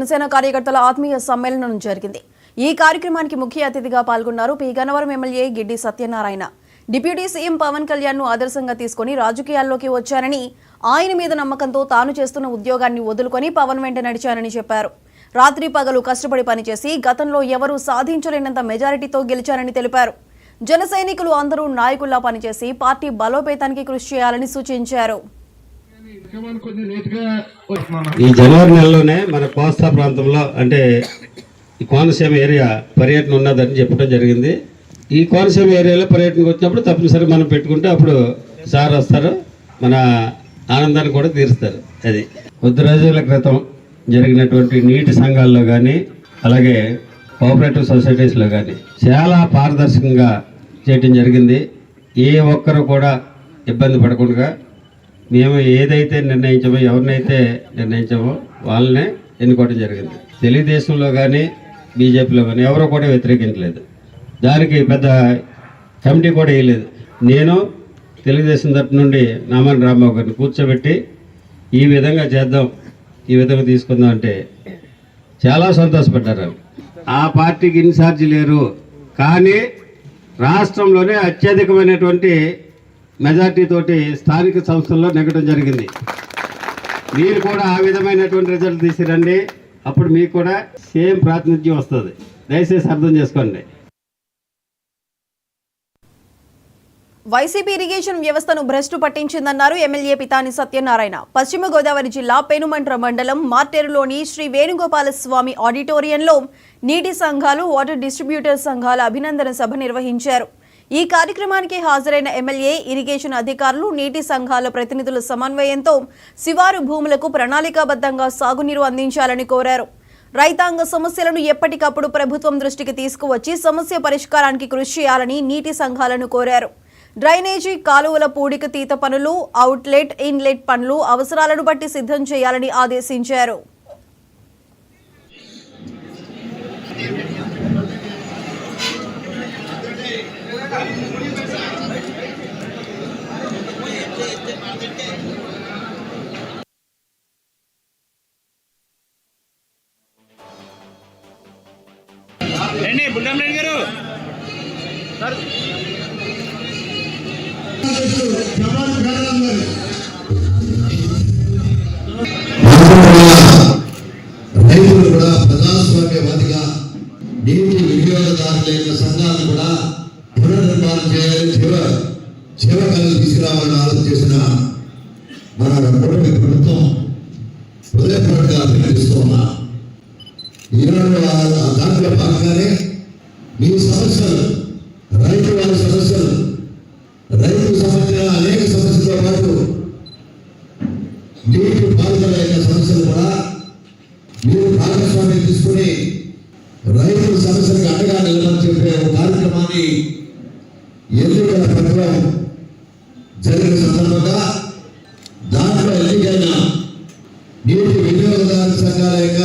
జనసేన కార్యకర్తల ఆత్మీయ సమ్మేళనం జరిగింది. ఈ కార్యక్రమానికి ముఖ్య అతిథిగా పాల్గొన్నారు P Gannavaram MLA Giddi Satyanarayana. Deputy CM Pawan Kalyan ను ఆదర్శంగా తీసుకుని రాజకీయాల్లోకి వచ్చారని, ఆయన మీద నమ్మకంతో తాను చేస్తున్న ఉద్యోగాన్ని వదులుకొని పవన్ వెంట నడిచారని చెప్పారు. రాత్రి పగలు కష్టపడి పనిచేసి గతంలో ఎవరూ సాధించలేనంత మెజారిటీతో గెలిచారని తెలిపారు. జన సైనికులు అందరూ నాయకుల్లా పనిచేసి పార్టీ బలోపేతానికి కృషి చేయాలని సూచించారు. ఈ జనవరి నెలలోనే మన కోస్తా ప్రాంతంలో అంటే ఈ కోనసీమ ఏరియా పర్యటన ఉన్నదని చెప్పడం జరిగింది. ఈ కోనసీమ ఏరియాలో పర్యటనకు వచ్చినప్పుడు తప్పనిసరి మనం పెట్టుకుంటే అప్పుడు సార్ వస్తారు, మన ఆనందాన్ని కూడా తీరుస్తారు. అది కొద్ది రోజుల క్రితం జరిగినటువంటి నీటి సంఘాల్లో కానీ అలాగే కోఆపరేటివ్ సొసైటీస్లో కానీ చాలా పారదర్శకంగా చేయటం జరిగింది. ఏ ఒక్కరు కూడా ఇబ్బంది పడకుండా మేము ఏదైతే నిర్ణయించామో, ఎవరినైతే నిర్ణయించామో వాళ్ళనే ఎన్నుకోవడం జరిగింది. తెలుగుదేశంలో కానీ బీజేపీలో కానీ ఎవరో కూడా వ్యతిరేకించలేదు. దానికి పెద్ద కమిటీ కూడా వేయలేదు. నేను తెలుగుదేశం తరఫు నుండి నామాని రాంబాబు గారిని కూర్చోబెట్టి ఈ విధంగా చేద్దాం, ఈ విధంగా తీసుకుందాం అంటే చాలా సంతోషపడ్డారు. ఆ పార్టీకి ఇన్ఛార్జి లేరు, కానీ రాష్ట్రంలోనే అత్యధికమైనటువంటి మెజార్టీ తోటి స్థానిక సంస్థల్లో నెగ్గడం జరిగింది. మీరు కూడా ఆ విధమైనటువంటి రిజల్ట్ తీసిరండి, అప్పుడు మీకు కూడా సేమ్ ప్రాతినిధ్యం వస్తుంది. దయచేసి అర్థం చేసుకోండి. వైసీపీ ఇరిగేషన్ వ్యవస్థను భ్రష్టు పట్టించిందన్నారు ఎమ్మెల్యే పితాని సత్యనారాయణ. పశ్చిమ గోదావరి జిల్లా పెనుమంట్ర మండలం మార్టేరులోని శ్రీ వేణుగోపాలస్వామి ఆడిటోరియంలో నీటి సంఘాలు, వాటర్ డిస్ట్రిబ్యూటర్ సంఘాల అభినందన సభ నిర్వహించారు. ఈ కార్యక్రమానికి హాజరైన ఎమ్మెల్యే ఇరిగేషన్ అధికారులు, నీటి సంఘాల ప్రతినిధుల సమన్వయంతో శివారు భూములకు ప్రణాళికాబద్ధంగా సాగునీరు అందించాలని కోరారు. రైతాంగ సమస్యలను ఎప్పటికప్పుడు ప్రభుత్వం దృష్టికి తీసుకువచ్చి సమస్య పరిష్కారానికి కృషి చేయాలని నీటి సంఘాలను కోరారు. డ్రైనేజీ, కాలువల పూడిక తీత పనులు, అవుట్లెట్, ఇన్లెట్ పనులు అవసరాలను బట్టి సిద్ధం చేయాలని ఆదేశించారు. రైతులు కూడా ప్రజాస్వామ్యవాదిగా నీటి వినియోగదారులైన సంఘాలను కూడా పునర్నిర్మాణం చేయాలని జీవకాలను తీసుకురావాలని ఆలోచన చేసిన మన కూటమి ప్రభుత్వం హృదయపూర్వకంగా అభినందిస్తూ ఉన్నా. ఈనాడు దాంట్లో భాగంగానే మీ సమస్యలు, రైతు వారి సమస్యలు, రైతుకు సంబంధించిన అనేక సమస్యలతో పాటు నీటి పారుదల సమస్యలు కూడా మీరు భాగస్వామ్యం తీసుకుని రైతుల సమస్యలకు అండగా నిలబడి చెప్పే ఒక కార్యక్రమాన్ని ఎన్నికల ప్రకారం జరిగిన సందర్భంగా దాంట్లో ఎన్నికైన నీటి వినియోగదారు సంఘాల యొక్క